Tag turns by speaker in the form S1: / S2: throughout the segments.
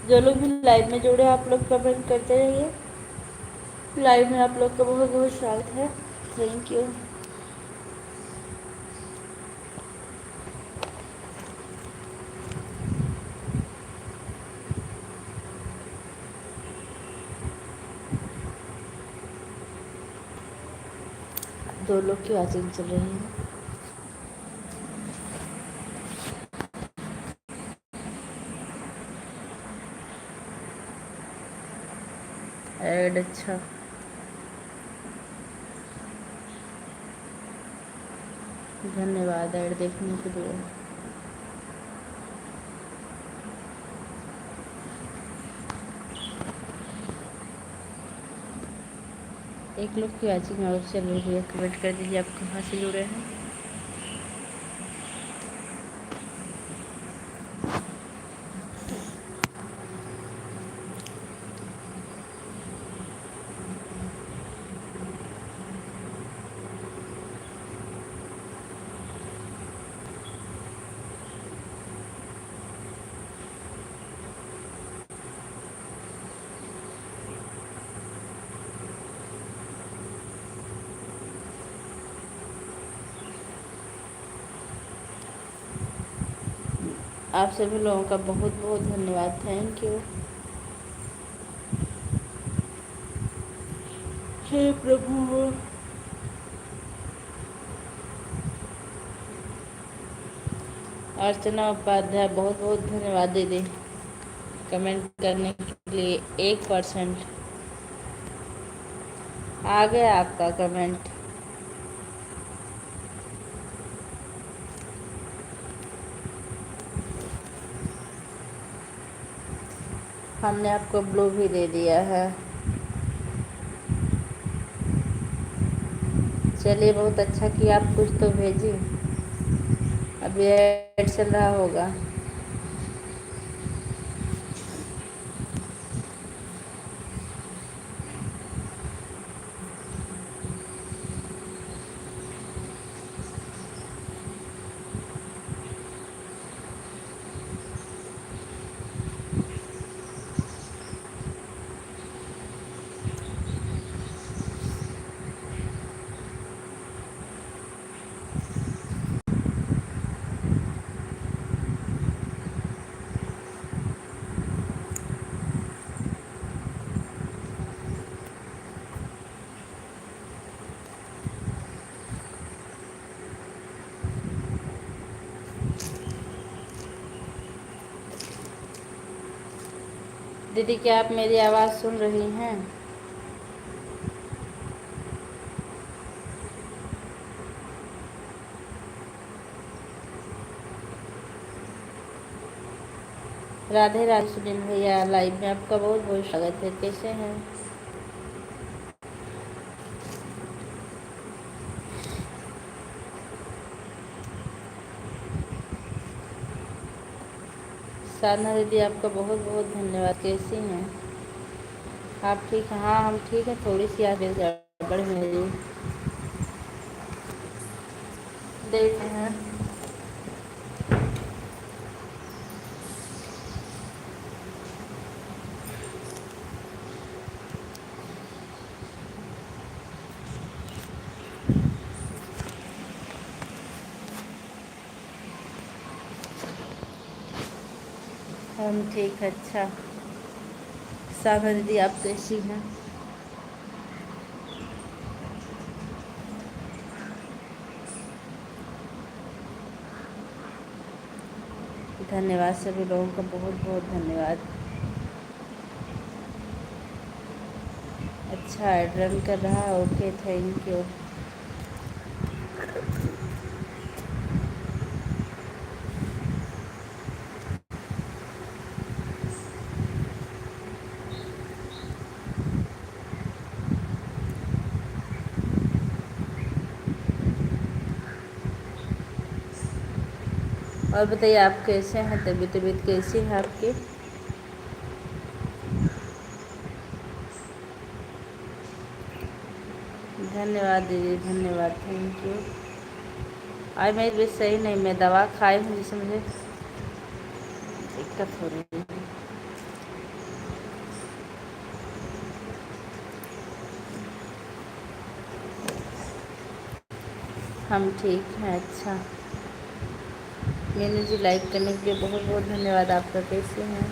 S1: जो लोग भी लाइव में जुड़े हैं आप लोग कमेंट करते रहिए। लाइव में आप लोग का बहुत बहुत स्वागत है। Thank you. दो लोग की वाचिंग चल रही है। ऐड अच्छा, धन्यवाद ऐड देखने के लिए। एक लोग की वाचिंग और चल रही है। कमेंट कर दीजिए आप कहाँ से जुड़े हैं। आप सभी लोगों का बहुत बहुत धन्यवाद। Thank you. हे प्रभु। अर्चना उपाध्याय बहुत बहुत धन्यवाद दीदी, कमेंट करने के लिए। 1% आ गया आपका कमेंट। हमने आपको ब्लू भी दे दिया है। चलिए बहुत अच्छा किया, आप कुछ तो भेजी। अभी ऐड चल रहा होगा। दीदी क्या आप मेरी आवाज़ सुन रही हैं? राधे राधे सुनील भैया, लाइव में आपका बहुत बहुत स्वागत है। कैसे हैं? साधना दीदी आपका बहुत बहुत धन्यवाद। कैसी हैं आप? ठीक हैं? हाँ हम ठीक हैं, थोड़ी सी आगे गड़बड़ है मेरी। देखते हैं। हम ठीक है। अच्छा साधना दीदी आप कैसी हैं? धन्यवाद सभी लोगों का, बहुत बहुत धन्यवाद। अच्छा रन कर रहा है, ओके थैंक यू। और बताइए आप कैसे हैं, तबीयत तबीयत कैसी है आपकी? धन्यवाद दीदी, धन्यवाद, थैंक यू। आज मेरी तबीयत सही नहीं, मैं दवा खाई हूँ जिससे मुझे दिक्कत हो रही है। हम ठीक हैं। अच्छा मीनू जी लाइक करने के लिए बहुत बहुत धन्यवाद आपका। कैसे हैं?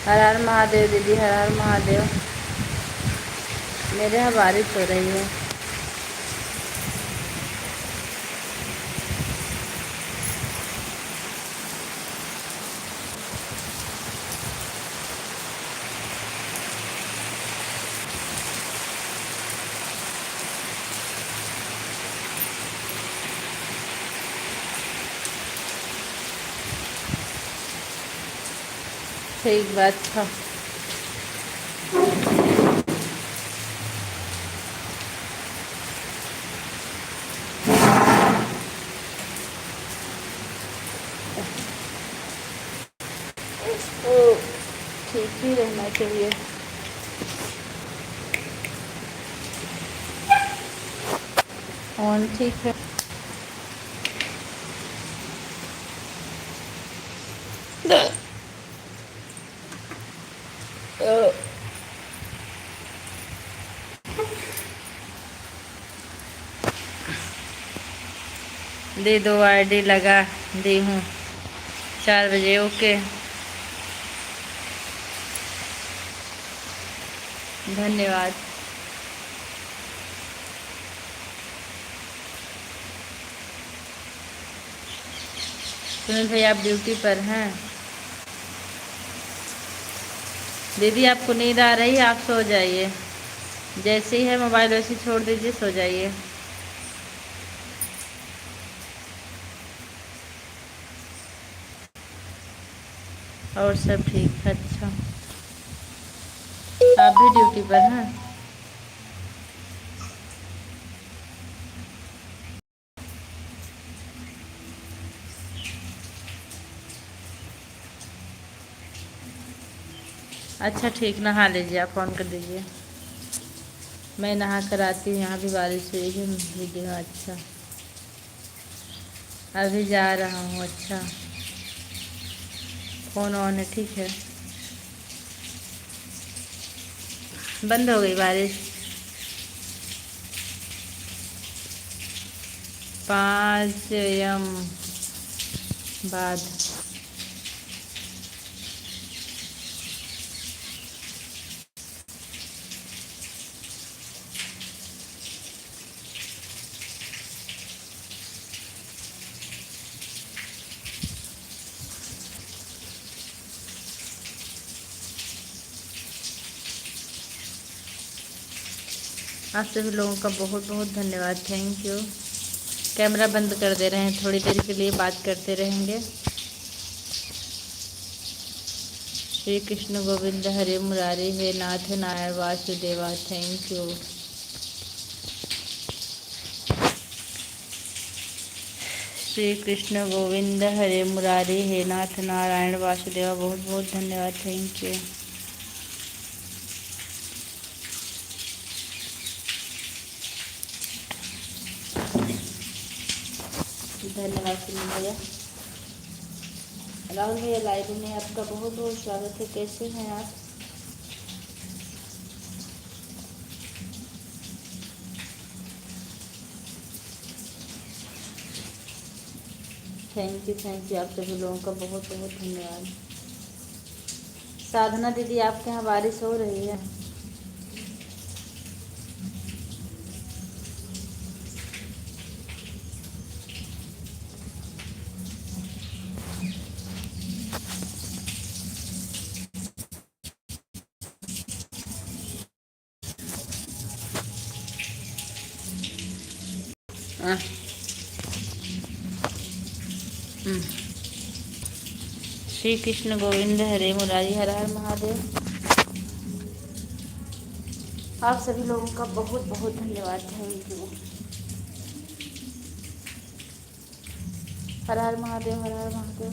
S1: हर हर महादेव दीदी, हर हर महादेव। मेरे यहाँ बारिश हो रही है। ठीक बात था। ओ ठीक ही रहना चाहिए। और ठीक है। दे दो, आईडी लगा दी हूँ 4 बजे, ओके धन्यवाद। सुनील भाई आप ड्यूटी पर हैं? दीदी आपको नींद आ रही है, आप सो जाइए। जैसे ही है मोबाइल वैसे छोड़ दीजिए, सो जाइए। और सब ठीक है। अच्छा आप भी ड्यूटी पर हैं? अच्छा ठीक, नहा लीजिए, आप ऑन कर दीजिए। मैं नहा कर आती हूँ, यहाँ भी बारिश हुई है। वीडियो अच्छा, अभी जा रहा हूँ। अच्छा फ़ोन ऑन है, ठीक है। बंद हो गई बारिश 5 AM बाद। आप सभी लोगों का बहुत बहुत धन्यवाद, थैंक यू। कैमरा बंद कर दे रहे हैं, थोड़ी देर के लिए बात करते रहेंगे। श्री कृष्ण गोविंद हरे मुरारी, हे नाथ नारायण वासुदेवा, थैंक यू। श्री कृष्ण गोविंद हरे मुरारी, हे नाथ नारायण वासुदेवा, बहुत बहुत धन्यवाद, थैंक यू। धन्यवाद सुनील भैया। राहुल भैया लाइव में आपका बहुत बहुत स्वागत है। कैसे हैं आप? थैंक यू आप सभी लोगों का बहुत बहुत धन्यवाद। साधना दीदी आपके यहाँ बारिश हो रही है? हाँ। श्री कृष्ण गोविंद हरे मुरारी, हर हर महादेव। आप सभी लोगों का बहुत बहुत धन्यवाद। Thank you. Her Har Mahadev, Har Har Mahadev.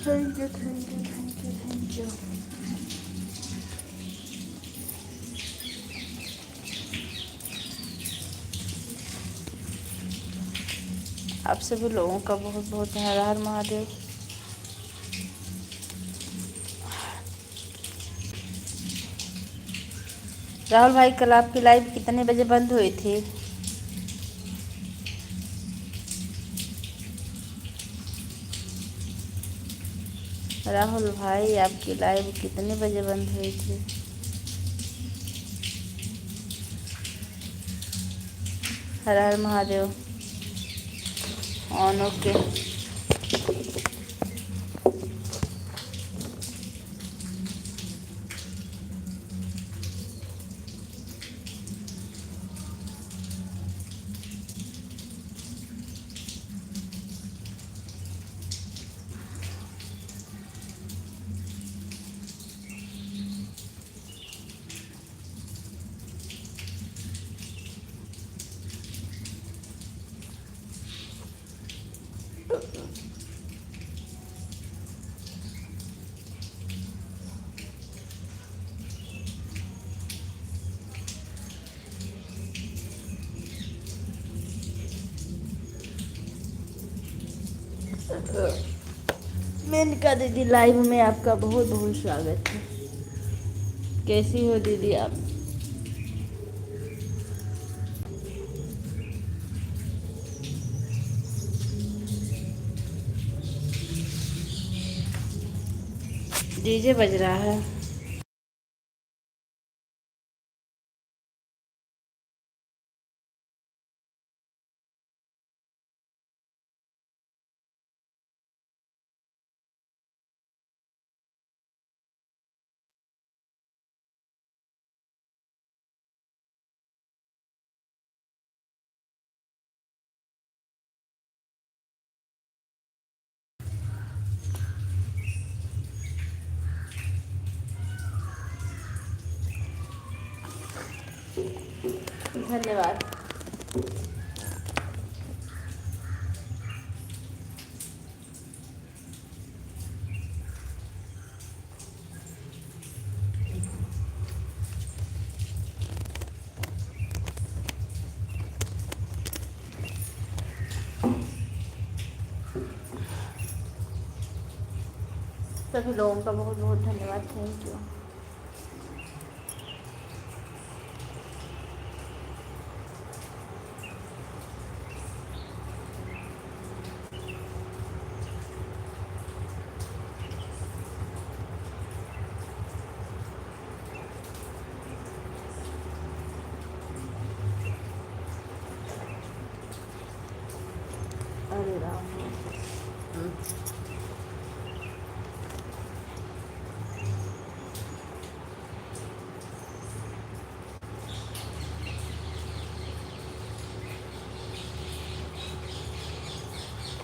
S1: Thank you. आप सभी लोगों का बहुत बहुत हर हर महादेव। राहुल भाई, कल आपकी लाइव कितने बजे बंद हुई थी? राहुल भाई, आपकी लाइव कितने बजे बंद हुई थी? हर हर महादेव। On, okay. मेनका दीदी, लाइव में आपका बहुत बहुत स्वागत है। कैसी हो दीदी आप? डीजे बज रहा है। धन्यवाद। सभी लोगों का बहुत बहुत धन्यवाद। Thank you. अरे राम।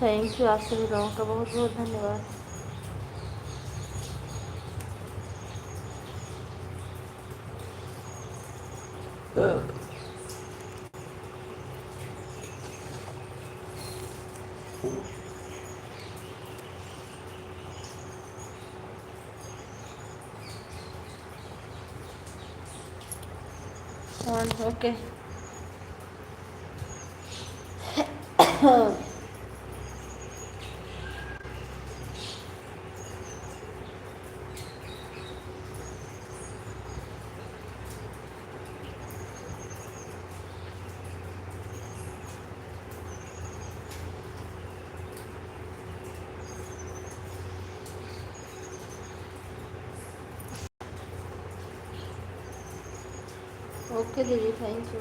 S1: थैंक यू, आप सभी लोगों का बहुत बहुत धन्यवाद। ओके। ओके दीदी, थैंक यू।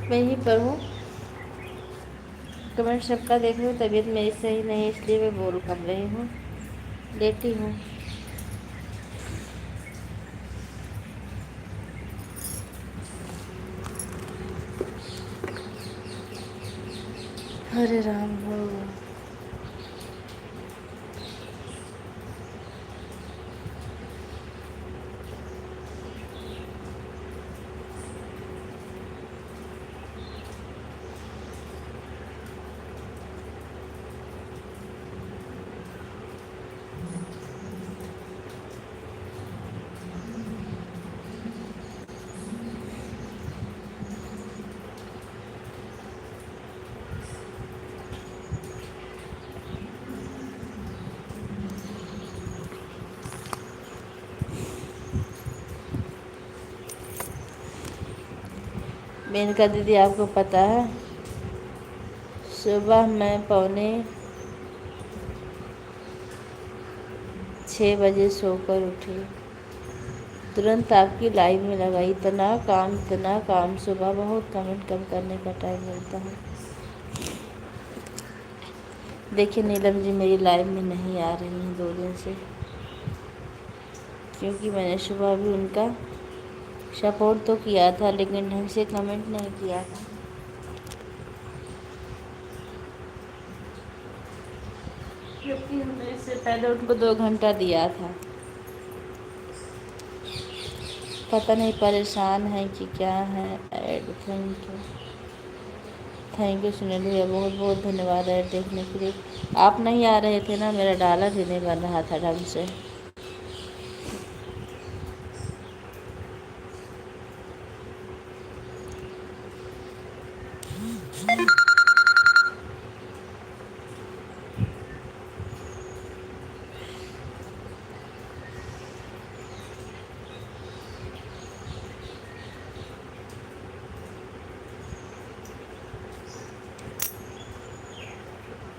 S1: मैं यहीं पर हूँ, कमेंट सबका देख रही हूँ। तबीयत मेरी सही नहीं है इसलिए मैं बोल कर रही हूँ, लेटी हूँ। हरे राम हो। मेनका दीदी, आपको पता है सुबह मैं 5:45 सोकर उठी, तुरंत आपकी लाइव में लगा। इतना काम, सुबह बहुत कमेंट कम करने का टाइम मिलता है। देखिए नीलम जी मेरी लाइव में नहीं आ रही हैं 2 दिन से, क्योंकि मैंने सुबह भी उनका सपोर्ट तो किया था लेकिन ढंग से कमेंट नहीं किया था। क्योंकि हमने इससे पहले उनको 2 घंटा दिया था। पता नहीं परेशान है कि क्या है। ऐड थैंक यू सुनील भैया, बहुत बहुत धन्यवाद ऐड देखने के लिए। आप नहीं आ रहे थे ना, मेरा डॉलर ही नहीं बन रहा था ढंग से।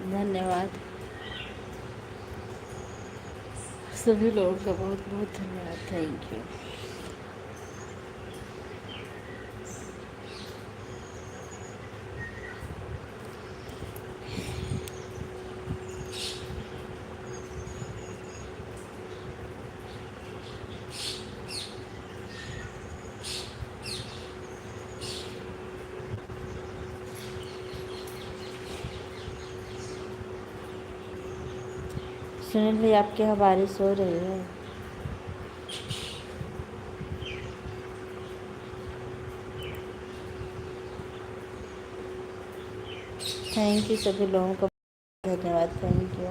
S1: धन्यवाद सभी लोगों का, बहुत बहुत धन्यवाद, थैंक यू। सुनील भाई, आपके यहाँ बारिश हो रही है? थैंक यू सभी लोगों का, धन्यवाद, थैंक यू।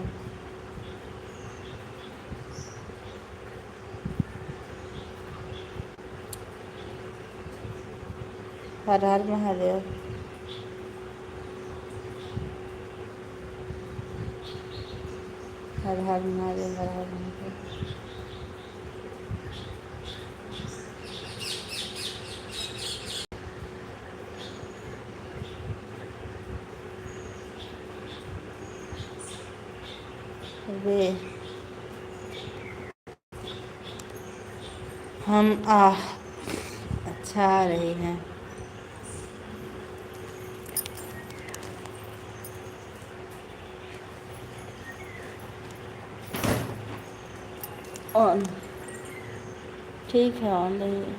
S1: हर हर महादेव। हर हर महादेव, हर हर महादेव। वे हम अच्छा आ रही हैं। ऑन, ठीक है, ऑन रही।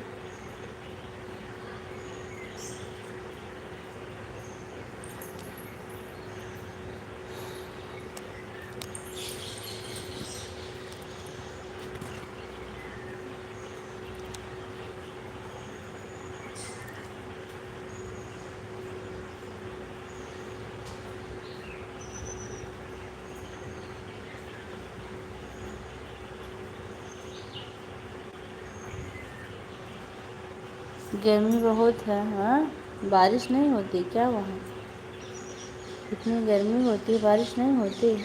S1: गर्मी बहुत है। हाँ, बारिश नहीं होती क्या वहाँ? इतनी गर्मी होती, बारिश नहीं होती?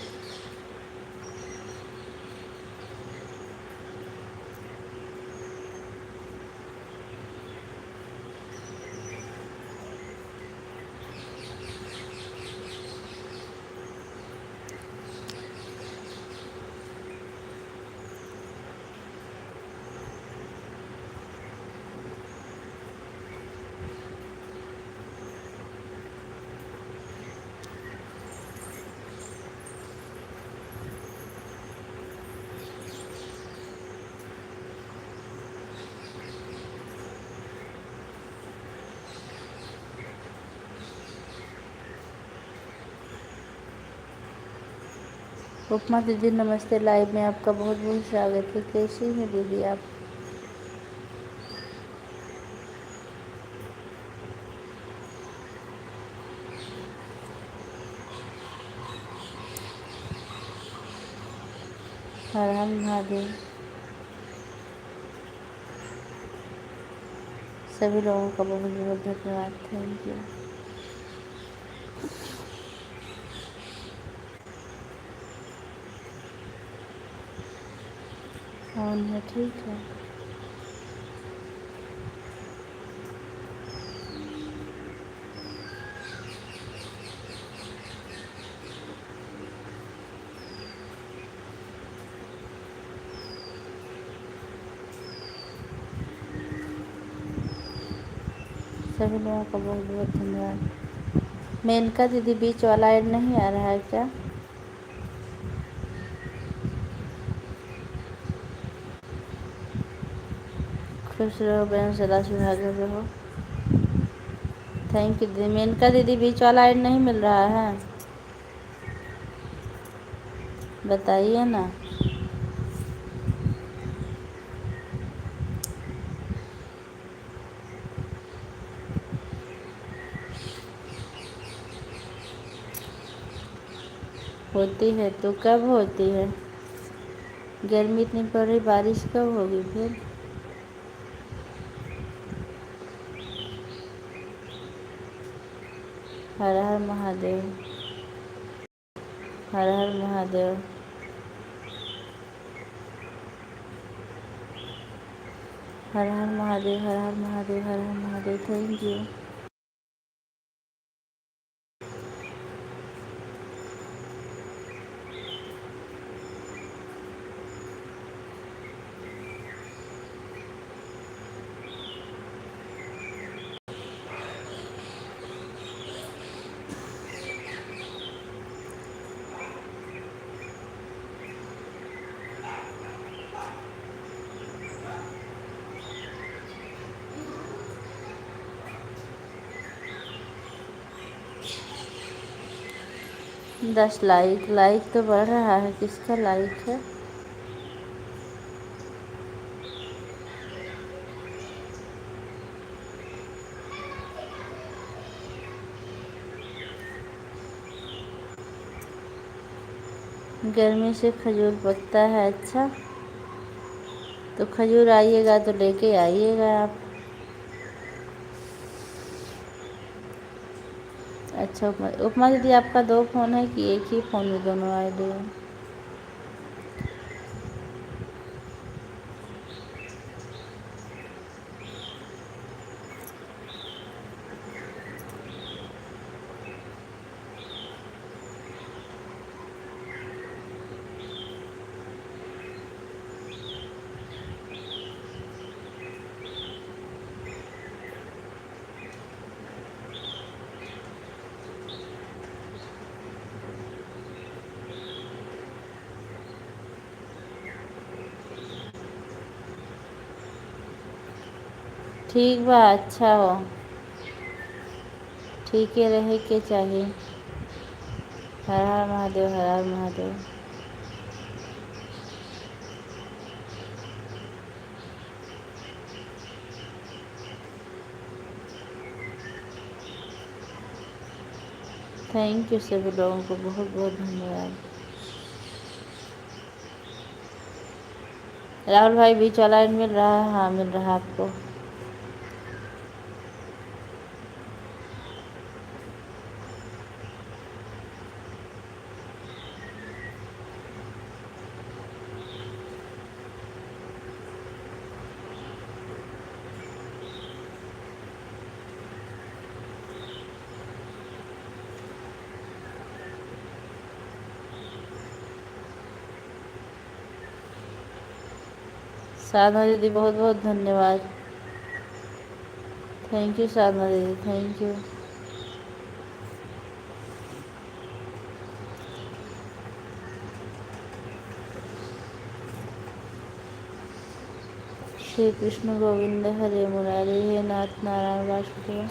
S1: उपमा दीदी नमस्ते, लाइव में आपका बहुत बहुत स्वागत है। कैसी हैं दीदी आप? हर हर महादेव। सभी लोगों का बहुत बहुत धन्यवाद। Thank you. ऑन है, ठीक है। सभी लोगों का बहुत बहुत धन्यवाद। मेनका दीदी बीच वाला ऐड नहीं आ रहा है क्या? खुश रहो बहन, सदा सुहागन रहो। थैंक यू दीदी। मेनका दीदी बीच वाला ऐड नहीं मिल रहा है, बताइए ना। होती है तो कब होती है? गर्मी इतनी पड़ रही, बारिश कब होगी फिर? हर हर महादेव। हर हर महादेव। हर हर महादेव। हर हर महादेव। हर हर महादेव। Thank you. दस लाइक। लाइक तो बढ़ रहा है, किसका लाइक है? गर्मी से खजूर पकता है, अच्छा। तो खजूर आइएगा तो लेके आइएगा आप। अच्छा उपमा, उपमा दीदी आपका दो फ़ोन है कि एक ही फ़ोन में दोनों आईडी है? ठीक बा, अच्छा हो। ठीक है रहे के चाहिए। हर हर महादेव। हर हर महादेव। थैंक यू सभी लोगों को बहुत बहुत धन्यवाद। राहुल भाई बीच वाला मिल रहा है? हाँ मिल रहा है आपको। साधना दीदी बहुत बहुत धन्यवाद। थैंक यू साधना दीदी, थैंक यू। श्री कृष्ण गोविंद हरे मुरारी, हे नाथ नारायण वासुदेव।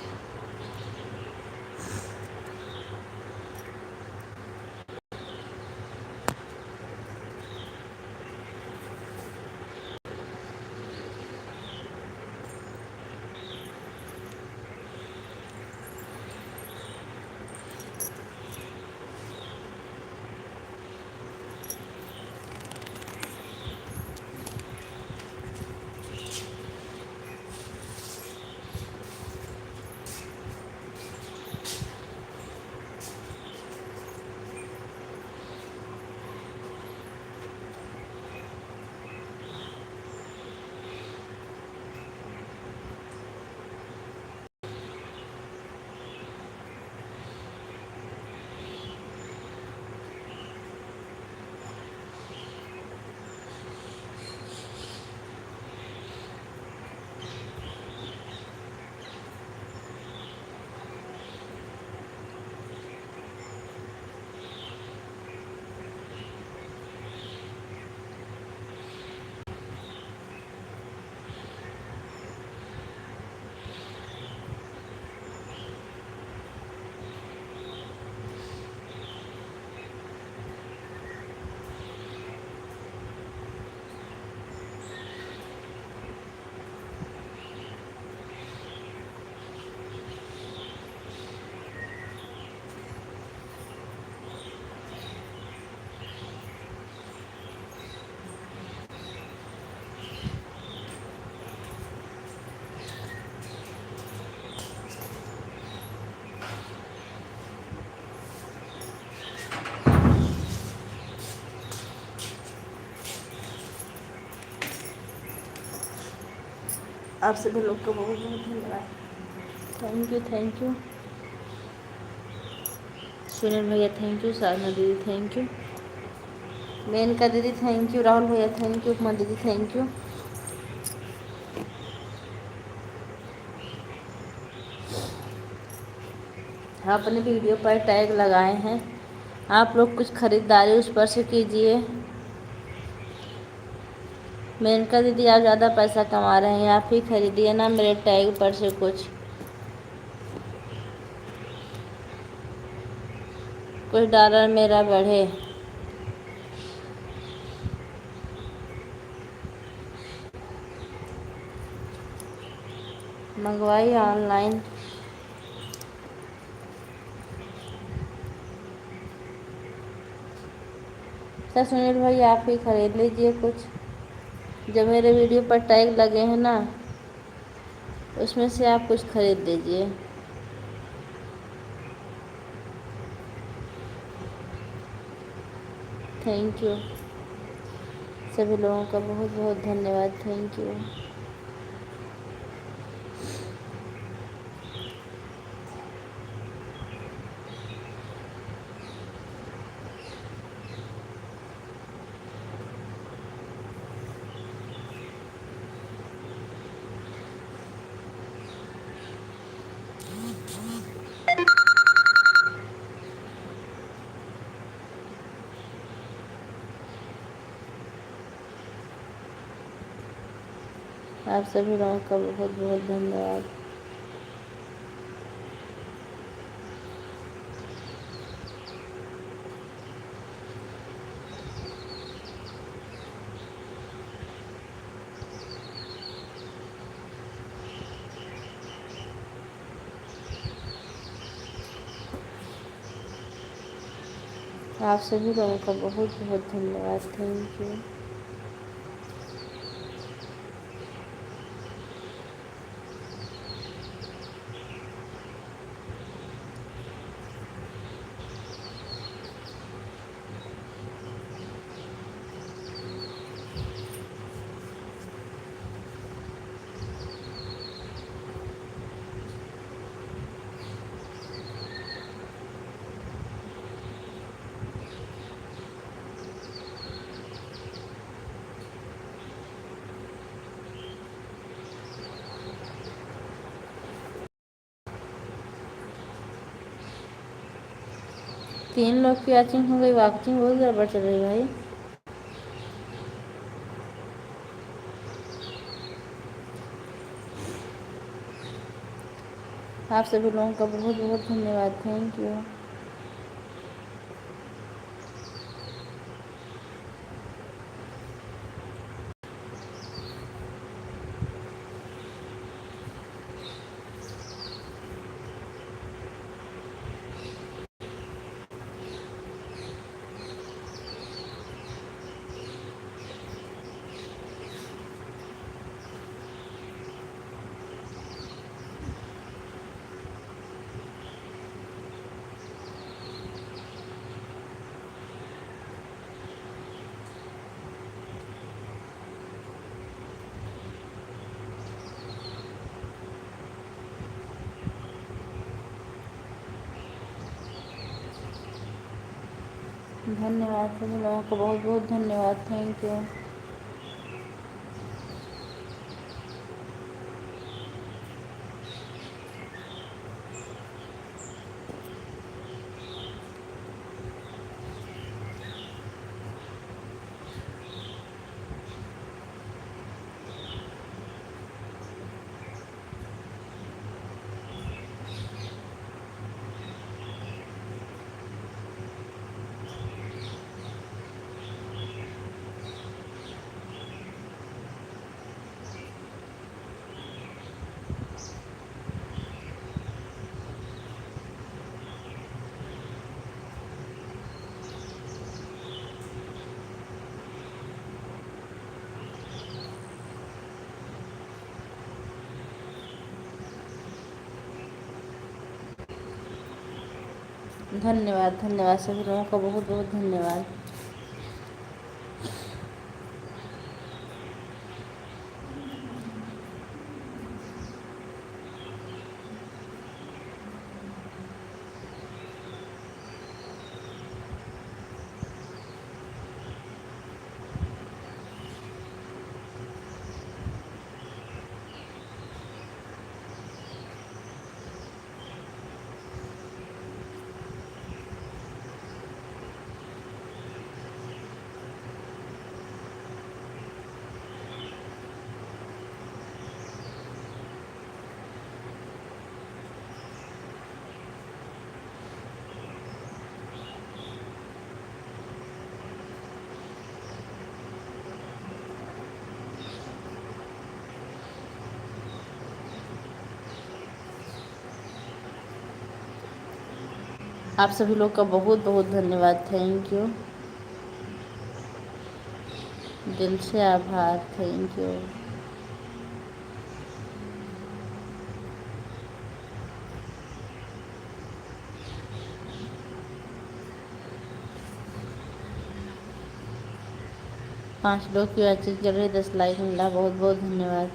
S1: आप सभी लोग को बहुत बहुत धन्यवाद। Thank you, thank you. Sunil भैया थैंक यू, साधना दीदी थैंक यू, मेनका दीदी थैंक यू, राहुल भैया थैंक यू, उपमा दीदी थैंक यू। अपने वीडियो पर टैग लगाए हैं, आप लोग कुछ खरीदारी उस पर से कीजिए। मेनका दीदी आप ज़्यादा पैसा कमा रहे हैं, आप ही खरीदिए ना मेरे टैग पर से कुछ डॉलर मेरा बढ़े। मंगवाई ऑनलाइन। सर सुनील भाई आप ही खरीद लीजिए कुछ, जो मेरे वीडियो पर टैग लगे हैं ना उसमें से आप कुछ खरीद लीजिए। थैंक यू सभी लोगों का बहुत बहुत धन्यवाद, थैंक यू। आप सभी लोगों का बहुत बहुत धन्यवाद। आप सभी लोगों का बहुत बहुत धन्यवाद, थैंक यू। 3 लोग की वॉचिंग हो गई, वॉचिंग बहुत गड़बड़ चल रही है भाई। आप सभी लोगों का बहुत बहुत धन्यवाद, थैंक यू। धन्यवाद सभी लोगों को, बहुत बहुत धन्यवाद, थैंक यू। धन्यवाद धन्यवाद सभी लोगों का, बहुत बहुत धन्यवाद। आप सभी लोग का बहुत बहुत धन्यवाद, थैंक यू, दिल से आभार, थैंक यू। 5 लोग की वॉचिंग चल रही, 10 लाइक मिला, बहुत बहुत धन्यवाद।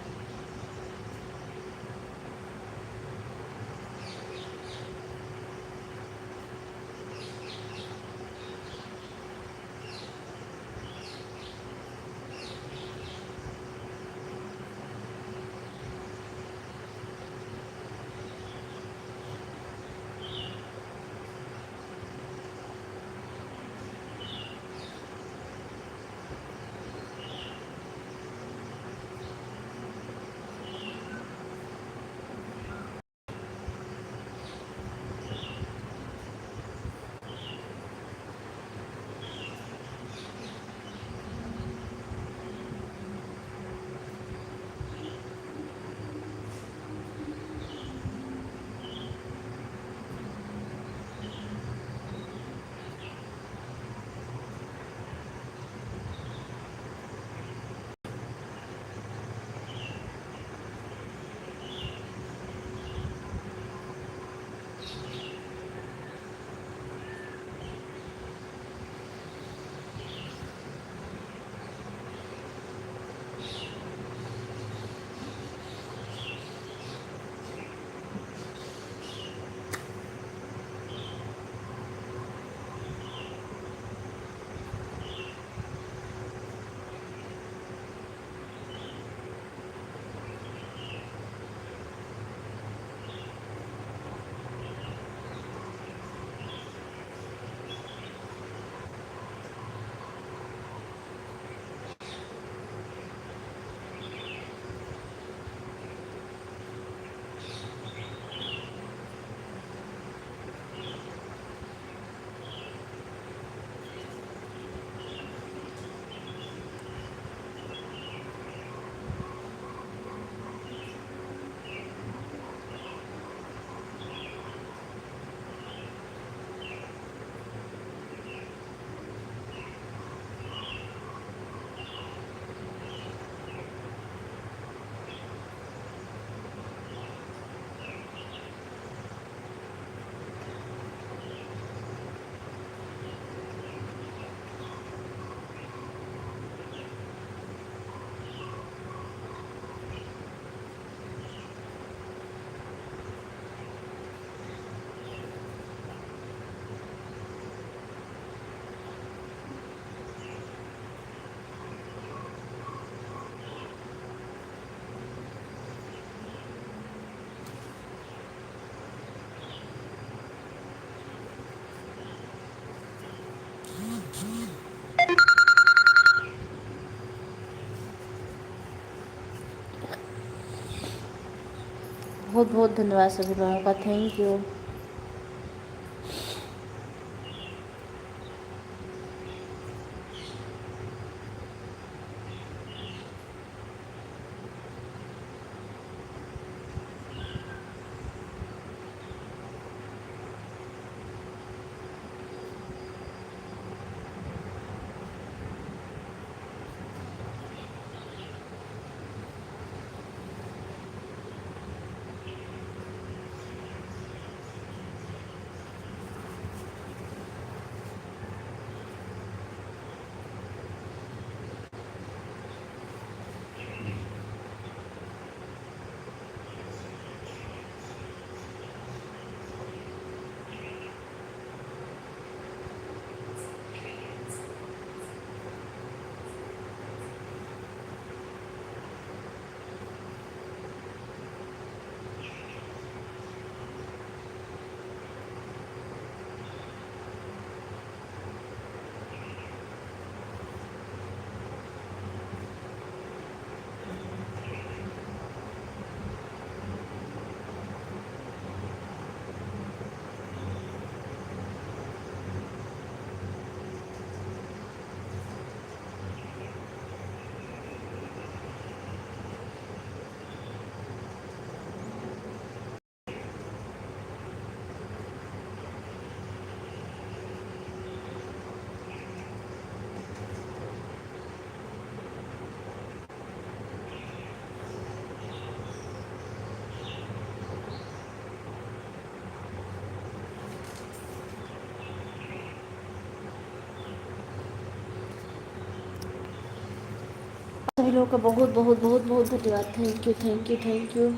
S1: बहुत धन्यवाद सभी लोगों का, थैंक यू। सभी लोगों का बहुत बहुत बहुत बहुत धन्यवाद, thank you thank you thank you.